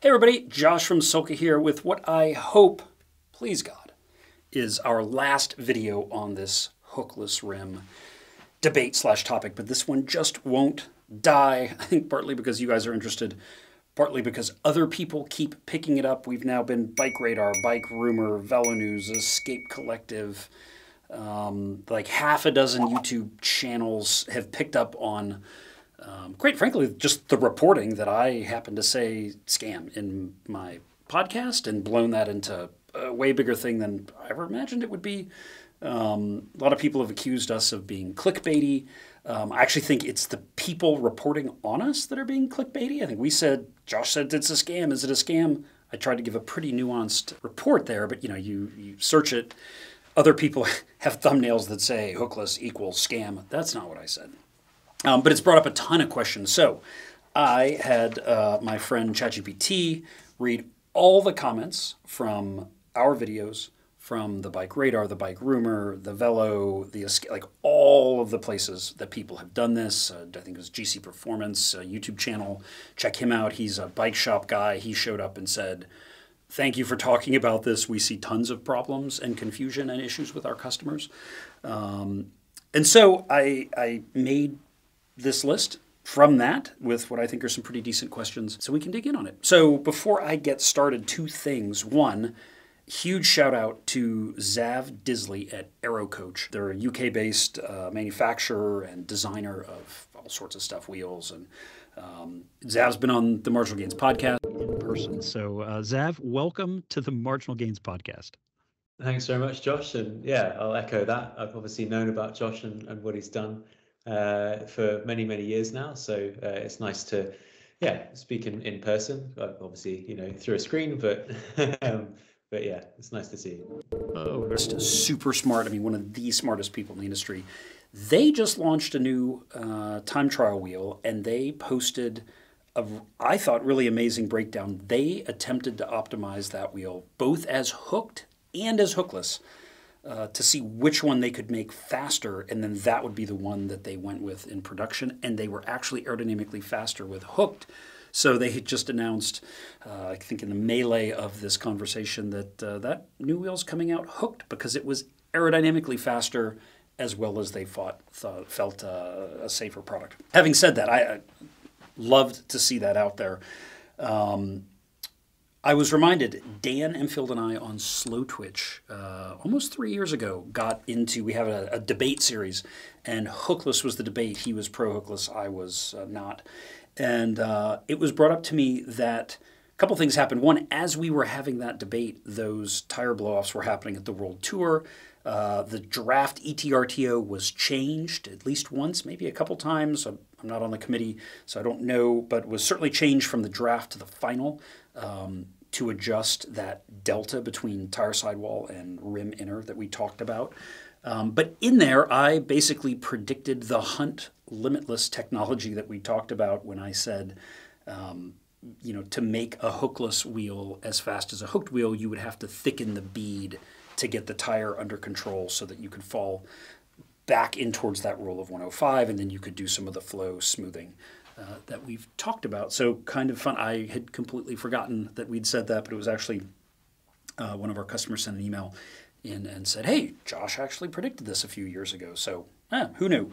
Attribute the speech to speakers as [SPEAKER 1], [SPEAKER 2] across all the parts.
[SPEAKER 1] Hey everybody, Josh from SILCA here with what I hope, please God, is our last video on this hookless rim debate slash topic, but this one just won't die. I think partly because you guys are interested, partly because other people keep picking it up. We've now been Bike Radar, Bike Rumor, Velo News, Escape Collective, like half a dozen YouTube channels have picked up on quite frankly, just the reporting that I happened to say scam in my podcast and blown that into a way bigger thing than I ever imagined it would be. A lot of people have accused us of being clickbaity. I actually think it's the people reporting on us that are being clickbaity. I think we said, Josh said it's a scam. Is it a scam? I tried to give a pretty nuanced report there, but you search it. Other people have thumbnails that say hookless equals scam. That's not what I said. But it's brought up a ton of questions. So I had my friend ChatGPT read all the comments from our videos, from the Bike Radar, the Bike Rumor, the Velo, the Escape, like all of the places that people have done this. I think it was GC Performance, a YouTube channel. Check him out. He's a bike shop guy. He showed up and said, thank you for talking about this. We see tons of problems and confusion and issues with our customers. And so I made this list from that with what I think are some pretty decent questions so we can dig in on it. So before I get started, two things. One, huge shout out to Zav Disley at Aero. They're a UK-based manufacturer and designer of all sorts of stuff, wheels. And Zav's been on the Marginal Gains podcast in person. So Zav, welcome to the Marginal Gains podcast.
[SPEAKER 2] Thanks very much, Josh. And yeah, I'll echo that. I've obviously known about Josh and what he's done for many, many years now. So it's nice to, speak in person, obviously, through a screen, but yeah, it's nice to see you.
[SPEAKER 1] Oh, just super smart. I mean, one of the smartest people in the industry. They just launched a new time trial wheel, and they posted I thought, really amazing breakdown. They attempted to optimize that wheel both as hooked and as hookless, to see which one they could make faster, and then that would be the one that they went with in production, and they were actually aerodynamically faster with hooked. So they had just announced, I think in the melee of this conversation, that that new wheel's coming out hooked because it was aerodynamically faster as well as they felt a safer product. Having said that, I loved to see that out there. I was reminded, Dan Enfield and I on Slow Twitch almost 3 years ago got into, we have a debate series, and hookless was the debate. He was pro-hookless, I was not. And it was brought up to me that a couple things happened. One, as we were having that debate, those tire blow-offs were happening at the World Tour. The draft ETRTO was changed at least once, maybe a couple times. I'm not on the committee, so I don't know, but was certainly changed from the draft to the final. To adjust that delta between tire sidewall and rim inner that we talked about. But in there, I basically predicted the Hunt limitless technology that we talked about when I said, to make a hookless wheel as fast as a hooked wheel, you would have to thicken the bead to get the tire under control so that you could fall back in towards that rule of 105, and then you could do some of the flow smoothing that we've talked about. So kind of fun. I had completely forgotten that we'd said that, but it was actually one of our customers sent an email in and said, hey, Josh actually predicted this a few years ago. So who knew?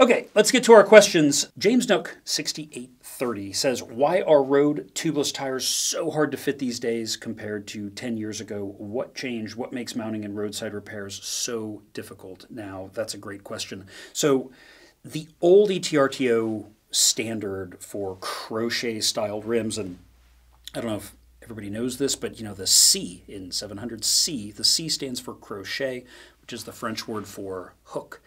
[SPEAKER 1] Okay, let's get to our questions. James Nook, 6830, says, why are road tubeless tires so hard to fit these days compared to 10 years ago? What changed? What makes mounting and roadside repairs so difficult now? That's a great question. So the old ETRTO standard for crochet-styled rims, and I don't know if everybody knows this, but the C in 700C, the C stands for crochet, which is the French word for hook.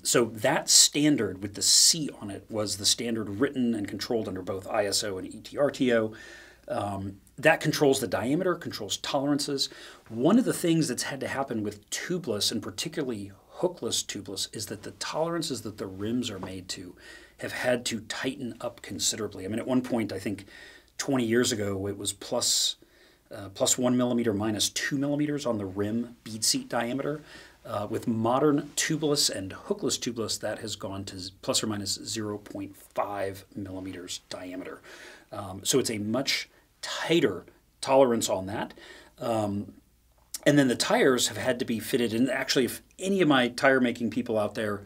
[SPEAKER 1] So that standard with the C on it was the standard written and controlled under both ISO and ETRTO. That controls the diameter, controls tolerances. One of the things that's had to happen with tubeless, and particularly hookless tubeless, is that the tolerances that the rims are made to have had to tighten up considerably. I mean, at one point, I think 20 years ago, it was plus 1 millimeter, minus 2 millimeters on the rim bead seat diameter. With modern tubeless and hookless tubeless, that has gone to plus or minus 0.5 millimeters diameter. So it's a much tighter tolerance on that. And then the tires have had to be fitted. And actually, if any of my tire making people out there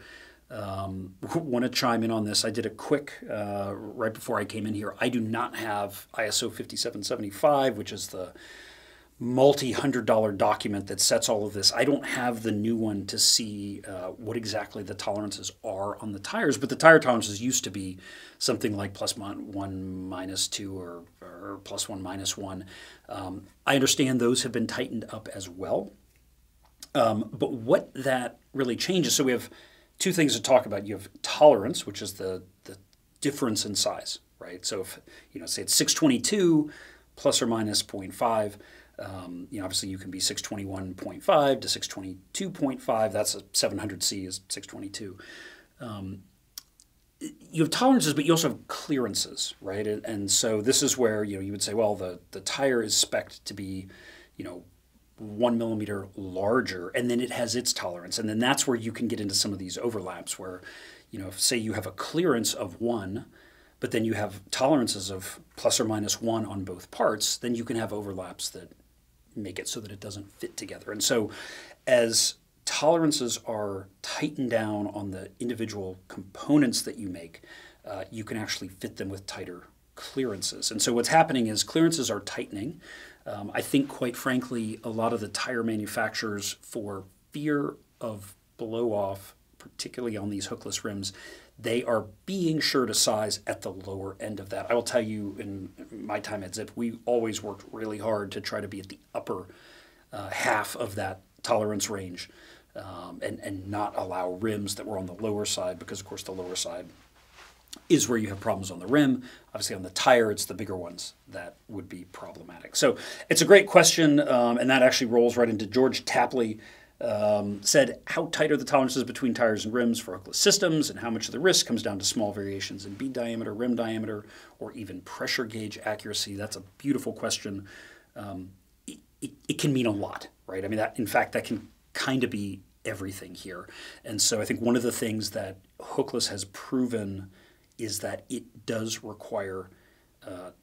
[SPEAKER 1] want to chime in on this, I did a quick, right before I came in here, I do not have ISO 5775, which is the multi-$100 document that sets all of this. I don't have the new one to see what exactly the tolerances are on the tires, but the tire tolerances used to be something like +1, -2, or +1, -1. I understand those have been tightened up as well. But what that really changes, so we have two things to talk about. You have tolerance, which is the difference in size, right? So if, say it's 622 plus or minus 0.5, obviously you can be 621.5 to 622.5. That's a 700C is 622. You have tolerances, but you also have clearances, right? And so this is where you would say, well, the tire is spec'd to be 1 millimeter larger, and then it has its tolerance, and then that's where you can get into some of these overlaps where, say you have a clearance of 1, but then you have tolerances of ±1 on both parts, then you can have overlaps that make it so that it doesn't fit together. And so as tolerances are tightened down on the individual components that you make, you can actually fit them with tighter clearances. And so what's happening is clearances are tightening. I think, quite frankly, a lot of the tire manufacturers, for fear of blow-off, particularly on these hookless rims, they are being sure to size at the lower end of that. I will tell you, in my time at Zip, we always worked really hard to try to be at the upper half of that tolerance range, and not allow rims that were on the lower side, because, of course, the lower side is where you have problems on the rim. Obviously, on the tire, it's the bigger ones that would be problematic. So it's a great question, and that actually rolls right into George Tapley. Said, how tight are the tolerances between tires and rims for hookless systems, and how much of the risk comes down to small variations in bead diameter, rim diameter, or even pressure gauge accuracy? That's a beautiful question. It can mean a lot, right? I mean, in fact, that can kind of be everything here. And so I think one of the things that hookless has proven is that it does require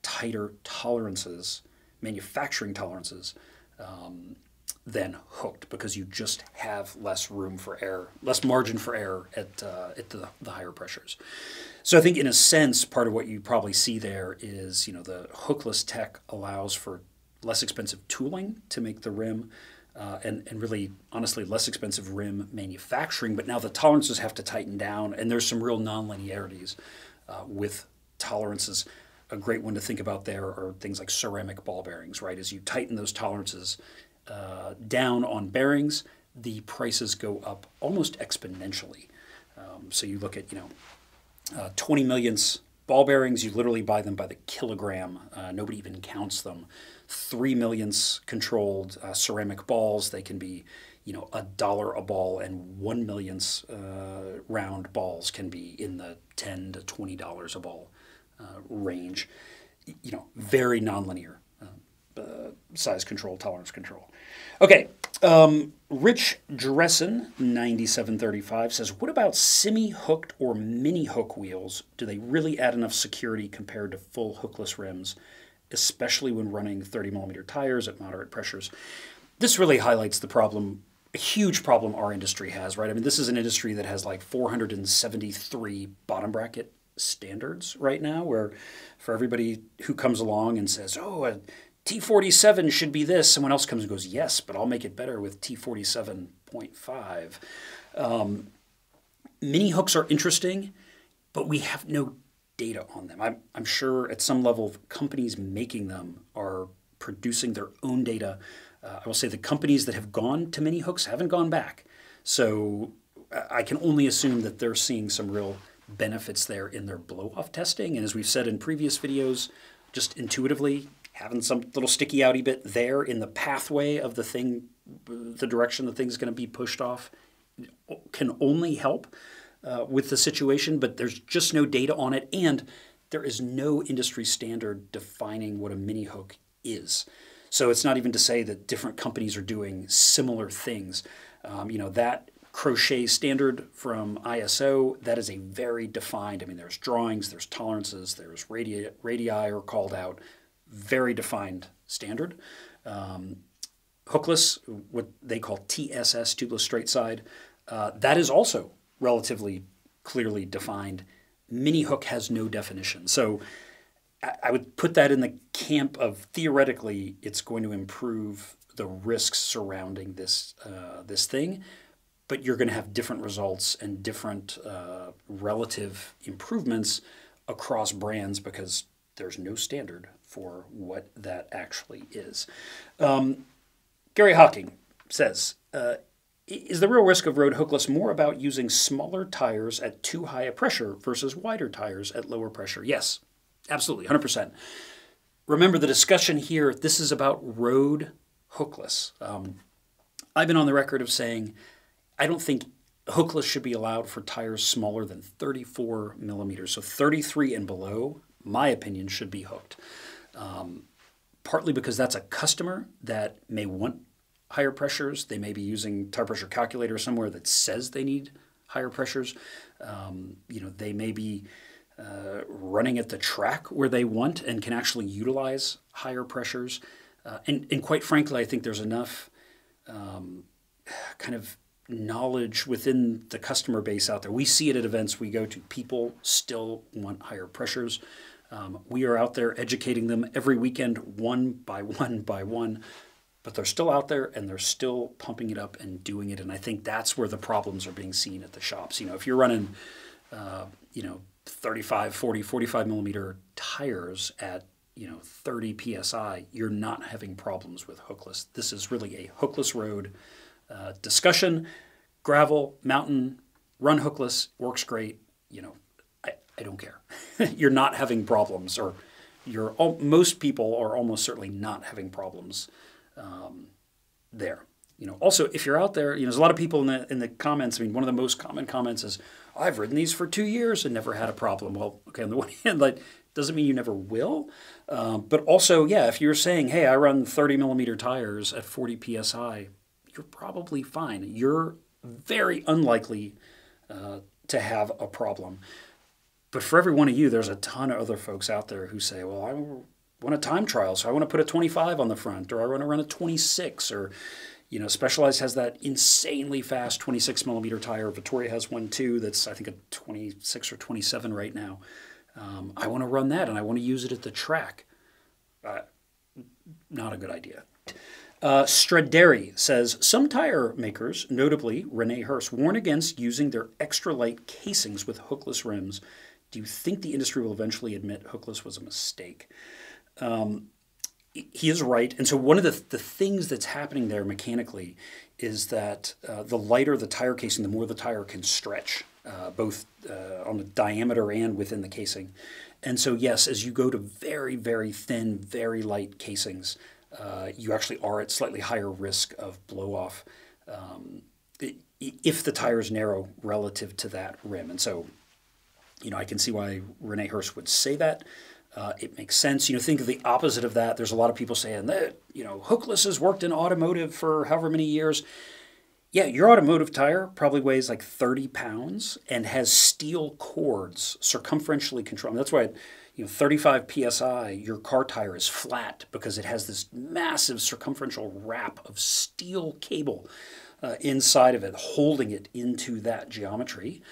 [SPEAKER 1] tighter tolerances, manufacturing tolerances, than hooked, because you just have less room for error, less margin for error at the higher pressures. So I think, in a sense, part of what you probably see there is, the hookless tech allows for less expensive tooling to make the rim, and really, honestly, less expensive rim manufacturing, but now the tolerances have to tighten down, and there's some real non-linearities with tolerances. A great one to think about there are things like ceramic ball bearings, right? As you tighten those tolerances down on bearings, the prices go up almost exponentially. So you look at 20 millionths ball bearings, you literally buy them by the kilogram. Nobody even counts them. 3 millionths controlled ceramic balls, they can be $1 a ball, and 1 millionths round balls can be in the $10 to $20 a ball range. Very nonlinear. Size control, tolerance control. Okay, Rich Dressen, 9735, says, what about semi-hooked or mini-hook wheels? Do they really add enough security compared to full hookless rims, especially when running 30mm tires at moderate pressures? This really highlights the problem, a huge problem our industry has, right? I mean, this is an industry that has like 473 bottom bracket standards right now, where for everybody who comes along and says, oh, a T47 should be this, someone else comes and goes, yes, but I'll make it better with T47.5. Mini hooks are interesting, but we have no data on them. I'm sure at some level companies making them are producing their own data. I will say the companies that have gone to mini hooks haven't gone back. So I can only assume that they're seeing some real benefits there in their blow-off testing. And as we've said in previous videos, just intuitively, having some little sticky outy bit there in the pathway of the thing, the direction the thing's going to be pushed off, can only help with the situation, but there's just no data on it, and there is no industry standard defining what a mini hook is. So it's not even to say that different companies are doing similar things. That crochet standard from ISO, that is a very defined, there's drawings, there's tolerances, there's radii are called out, very defined standard. Hookless, what they call TSS, tubeless straight side, that is also relatively clearly defined. Mini hook has no definition. So I would put that in the camp of theoretically it's going to improve the risks surrounding this thing, but you're going to have different results and different relative improvements across brands because there's no standard for what that actually is. Gary Hocking says, is the real risk of road hookless more about using smaller tires at too high a pressure versus wider tires at lower pressure? Yes, absolutely, 100%. Remember the discussion here, this is about road hookless. I've been on the record of saying I don't think hookless should be allowed for tires smaller than 34 millimeters. So 33 and below, my opinion, should be hooked. Partly because that's a customer that may want higher pressures. They may be using tire pressure calculator somewhere that says they need higher pressures. They may be running at the track where they want and can actually utilize higher pressures. And quite frankly, I think there's enough kind of knowledge within the customer base out there. We see it at events we go to. People still want higher pressures. We are out there educating them every weekend, one by one, but they're still out there and they're still pumping it up and doing it. And I think that's where the problems are being seen at the shops. If you're running, 35, 40, 45 millimeter tires at, 30 PSI, you're not having problems with hookless. This is really a hookless road discussion. Gravel, mountain, run hookless, works great. I don't care. You're not having problems, or most people are almost certainly not having problems there. Also, if you're out there, there's a lot of people in the comments. I mean, one of the most common comments is, I've ridden these for 2 years and never had a problem. Well, okay, on the one hand, doesn't mean you never will. But also, yeah, if you're saying, hey, I run 30 millimeter tires at 40 PSI, you're probably fine. You're very unlikely to have a problem. But for every one of you, there's a ton of other folks out there who say, well, I want a time trial, so I want to put a 25 on the front, or I want to run a 26, or, Specialized has that insanely fast 26 millimeter tire. Vittoria has one too that's, I think, a 26 or 27 right now. I want to run that, and I want to use it at the track. Not a good idea. Straderi says, some tire makers, notably Rene Hurst, warn against using their extra light casings with hookless rims. Do you think the industry will eventually admit hookless was a mistake? He is right. And so one of the things that's happening there mechanically is that the lighter the tire casing, the more the tire can stretch, both on the diameter and within the casing. And so, yes, as you go to very, very thin, very light casings, you actually are at slightly higher risk of blow-off if the tire is narrow relative to that rim. And so, I can see why Rene Hurst would say that. It makes sense. Think of the opposite of that. There's a lot of people saying that, hookless has worked in automotive for however many years. Yeah, your automotive tire probably weighs like 30 pounds and has steel cords circumferentially controlled. That's why, 35 PSI, your car tire is flat because it has this massive circumferential wrap of steel cable inside of it, holding it into that geometry.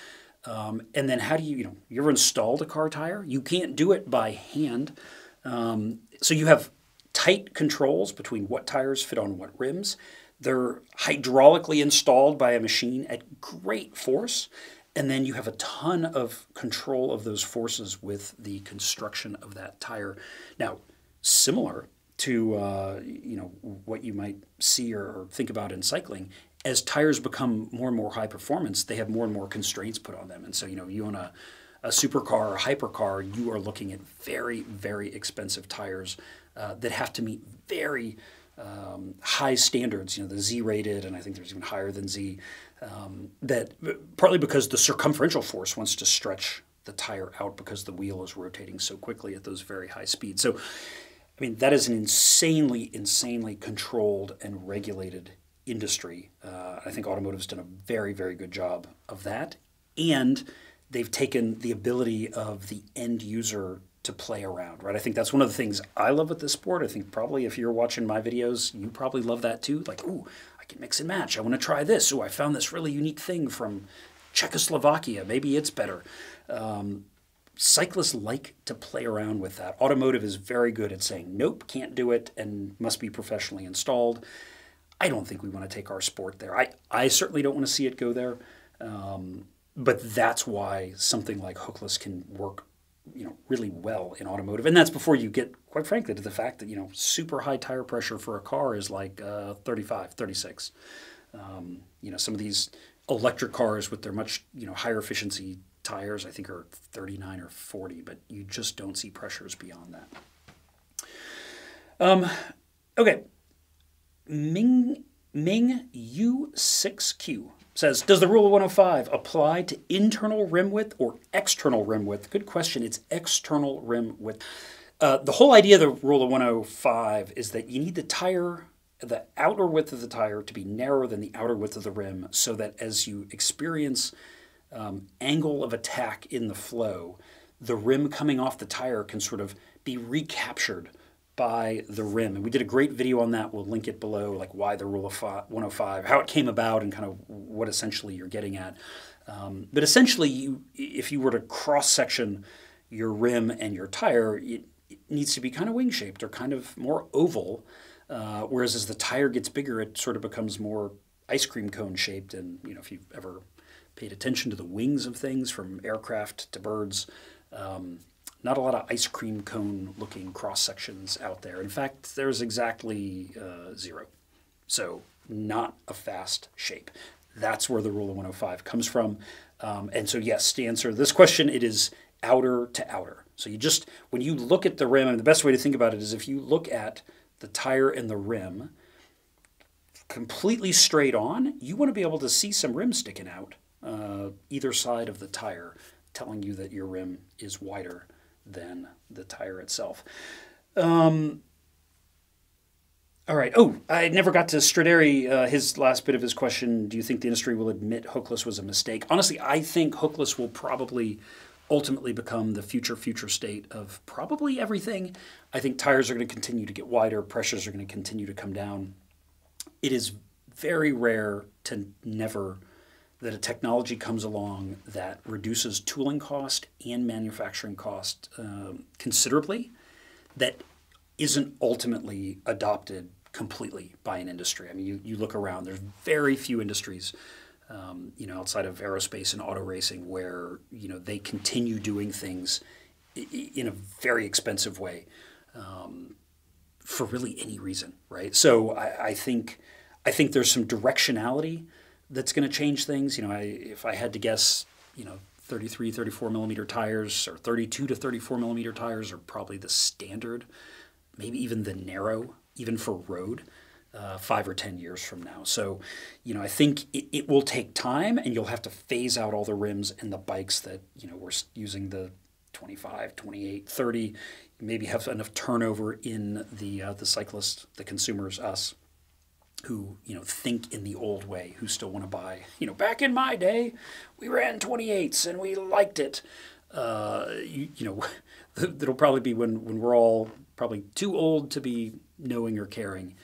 [SPEAKER 1] And then how do you ever installed a car tire? You can't do it by hand. So you have tight controls between what tires fit on what rims. They're hydraulically installed by a machine at great force. And then you have a ton of control of those forces with the construction of that tire. Now, similar to what you might see or think about in cycling, as tires become more and more high performance, they have more and more constraints put on them. And so, you own a supercar or hypercar, you are looking at very, very expensive tires that have to meet very high standards, the Z-rated, and I think there's even higher than Z, that partly because the circumferential force wants to stretch the tire out because the wheel is rotating so quickly at those very high speeds. So, that is an insanely, insanely controlled and regulated industry. I think automotive's done a very, very good job of that. And they've taken the ability of the end user to play around, right? I think that's one of the things I love with this sport. I think probably if you're watching my videos, you probably love that too. Like, ooh, I can mix and match. I want to try this. Ooh, I found this really unique thing from Czechoslovakia. Maybe it's better. Cyclists like to play around with that. Automotive is very good at saying, nope, can't do it, and must be professionally installed. I don't think we want to take our sport there. I certainly don't want to see it go there. But that's why something like Hookless can work, really well in automotive. And that's before you get, quite frankly, to the fact that, super high tire pressure for a car is like 35, 36. Some of these electric cars with their much, higher efficiency tires, I think are 39 or 40, but you just don't see pressures beyond that. Okay. Ming U6Q says, does the rule of 105 apply to internal rim width or external rim width? Good question. It's external rim width. The whole idea of the rule of 105 is that you need the outer width of the tire to be narrower than the outer width of the rim, so that as you experience angle of attack in the flow, the rim coming off the tire can sort of be recaptured by the rim. And we did a great video on that. We'll link it below, like why the rule of 105, how it came about, and kind of what essentially you're getting at. But essentially, if you were to cross-section your rim and your tire, it needs to be kind of wing-shaped or kind of more oval, whereas as the tire gets bigger, it sort of becomes more ice cream cone-shaped. And if you've ever paid attention to the wings of things, from aircraft to birds, not a lot of ice cream cone looking cross sections out there. In fact, there's exactly 0. So not a fast shape. That's where the rule of 105 comes from. And so yes, to answer this question, it is outer to outer. So when you look at the rim, and the best way to think about it is if you look at the tire and the rim completely straight on, you want to be able to see some rim sticking out either side of the tire, telling you that your rim is wider than the tire itself. All right. Oh, I never got to Straderi, his last bit of his question. Do you think the industry will admit Hookless was a mistake? Honestly, I think Hookless will probably ultimately become the future state of probably everything. I think tires are going to continue to get wider. Pressures are going to continue to come down. It is very rare to never that a technology comes along that reduces tooling cost and manufacturing cost considerably, that isn't ultimately adopted completely by an industry. I mean, you look around, there's very few industries, outside of aerospace and auto racing where, they continue doing things in a very expensive way for really any reason, right? So I think there's some directionality that's going to change things. If I had to guess, 33, 34 millimeter tires or 32 to 34 millimeter tires are probably the standard, maybe even the narrow, even for road, 5 or 10 years from now. So, I think it will take time, and you'll have to phase out all the rims and the bikes that, we're using the 25, 28, 30, maybe have enough turnover in the cyclists, the consumers, us, who think in the old way, who still want to buy. Back in my day, we ran 28s and we liked it. It'll probably be when we're all probably too old to be knowing or caring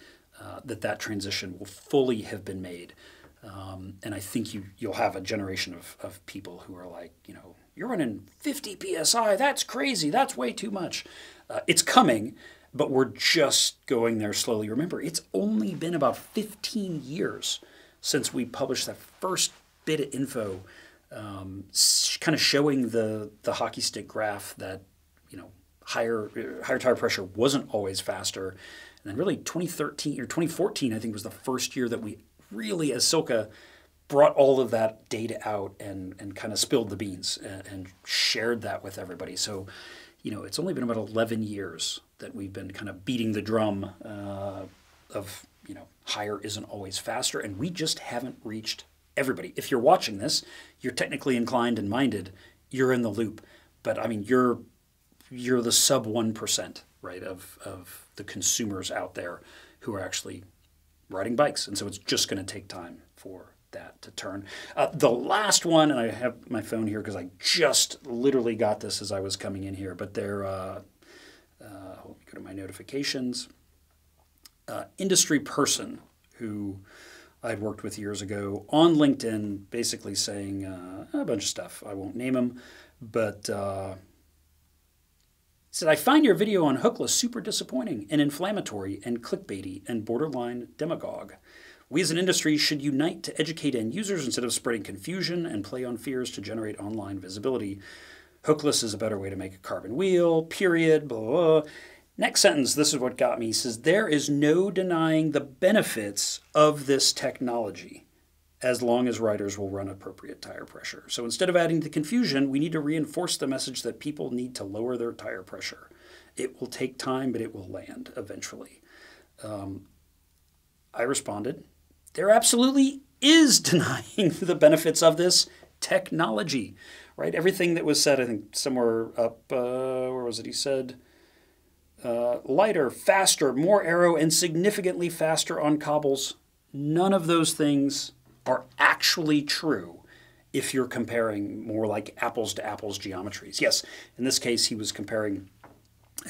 [SPEAKER 1] that transition will fully have been made. And I think you'll have a generation of people who are like, you're running 50 psi. That's crazy. That's way too much. It's coming. But we're just going there slowly. Remember, it's only been about 15 years since we published that first bit of info, kind of showing the hockey stick graph that higher tire pressure wasn't always faster. And then really 2013 or 2014, I think, was the first year that we really, as SILCA, brought all of that data out and kind of spilled the beans and shared that with everybody. So, it's only been about 11 years that we've been kind of beating the drum of, higher isn't always faster, and we just haven't reached everybody. If you're watching this, you're technically inclined and minded, you're in the loop. But I mean, you're the sub 1%, right, of the consumers out there who are actually riding bikes. And so it's just going to take time for that to turn. The last one, and I have my phone here because I just literally got this as I was coming in here, but they're, let me go to my notifications. Industry person who I'd worked with years ago on LinkedIn, basically saying a bunch of stuff. I won't name him, but said, I find your video on Hookless super disappointing and inflammatory and clickbaity and borderline demagogue. We as an industry should unite to educate end users instead of spreading confusion and play on fears to generate online visibility. Hookless is a better way to make a carbon wheel, period, blah, blah, blah. Next sentence, this is what got me. He says, there is no denying the benefits of this technology as long as riders will run appropriate tire pressure. So instead of adding to confusion, we need to reinforce the message that people need to lower their tire pressure. It will take time, but it will land eventually. I responded, there absolutely is denying the benefits of this technology, right? Everything that was said, I think somewhere up, where was it? He said, lighter, faster, more aero, and significantly faster on cobbles. None of those things are actually true if you're comparing more like apples to apples geometries. Yes, in this case, he was comparing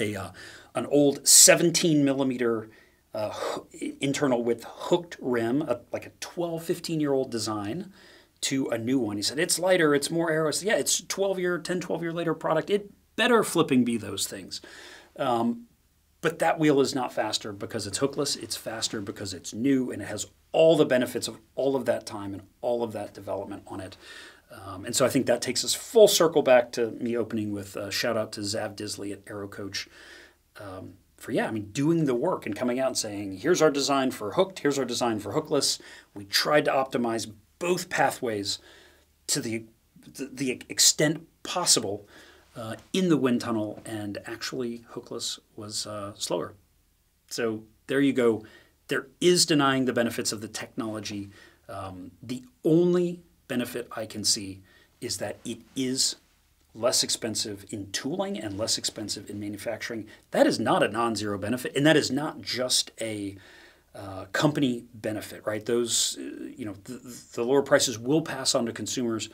[SPEAKER 1] an old 17 millimeter internal width hooked rim, like a 12, 15-year-old design, to a new one. He said, it's lighter, it's more aero. Yeah, it's 10, 12-year later product. It better flipping be those things. But that wheel is not faster because it's hookless. It's faster because it's new and it has all the benefits of all of that time and all of that development on it. And so I think that takes us full circle back to me opening with a shout out to Zav Disley at Aero Coach for, doing the work and coming out and saying, here's our design for hooked, here's our design for hookless. We tried to optimize both pathways to the extent possible in the wind tunnel, and actually hookless was slower. So there you go. There is denying the benefits of the technology. The only benefit I can see is that it is less expensive in tooling and less expensive in manufacturing. That is not a non-zero benefit, and that is not just a company benefit, right? Those, the lower prices will pass on to consumers.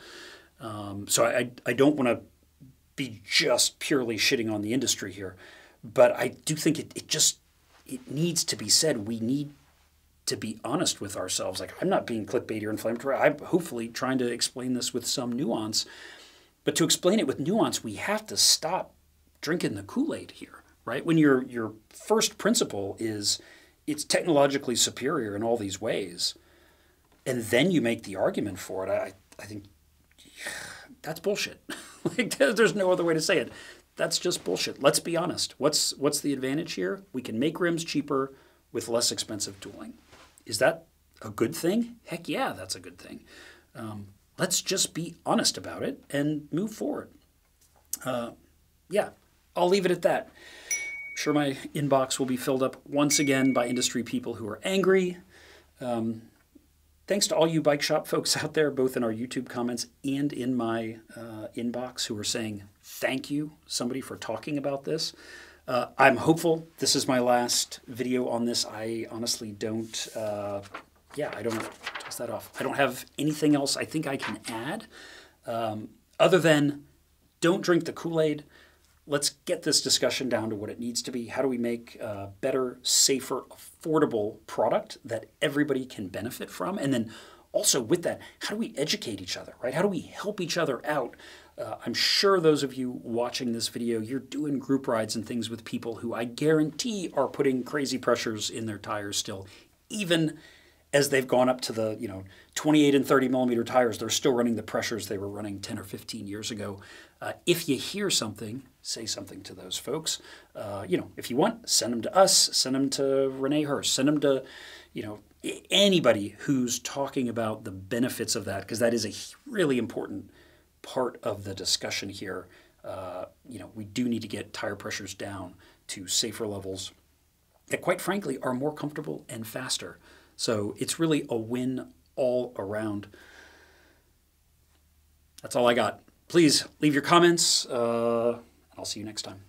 [SPEAKER 1] So I don't want to be just purely shitting on the industry here, but I do think it needs to be said. We need to be honest with ourselves. Like, I'm not being clickbaity or inflammatory. I'm hopefully trying to explain this with some nuance, but to explain it with nuance, we have to stop drinking the Kool-Aid here, right? When your first principle is it's technologically superior in all these ways, and then you make the argument for it, I think that's bullshit. Like, there's no other way to say it. That's just bullshit. Let's be honest. What's the advantage here? We can make rims cheaper with less expensive tooling. Is that a good thing? Heck yeah, that's a good thing. Let's just be honest about it and move forward. Yeah, I'll leave it at that. I'm sure my inbox will be filled up once again by industry people who are angry. Thanks to all you bike shop folks out there, both in our YouTube comments and in my inbox, who are saying thank you, somebody, for talking about this. I'm hopeful this is my last video on this. I honestly don't, I don't toss that off. I don't have anything else I think I can add other than don't drink the Kool-Aid. Let's get this discussion down to what it needs to be. How do we make a better, safer, affordable product that everybody can benefit from? And then also with that, how do we educate each other, right? How do we help each other out? I'm sure those of you watching this video, you're doing group rides and things with people who I guarantee are putting crazy pressures in their tires still. Even as they've gone up to the 28 and 30 millimeter tires, they're still running the pressures they were running 10 or 15 years ago. If you hear something, say something to those folks. If you want, send them to us, send them to Renee Hurst, send them to, anybody who's talking about the benefits of that, because that is a really important part of the discussion here. We do need to get tire pressures down to safer levels that, quite frankly, are more comfortable and faster. So it's really a win all around. That's all I got. Please leave your comments. I'll see you next time.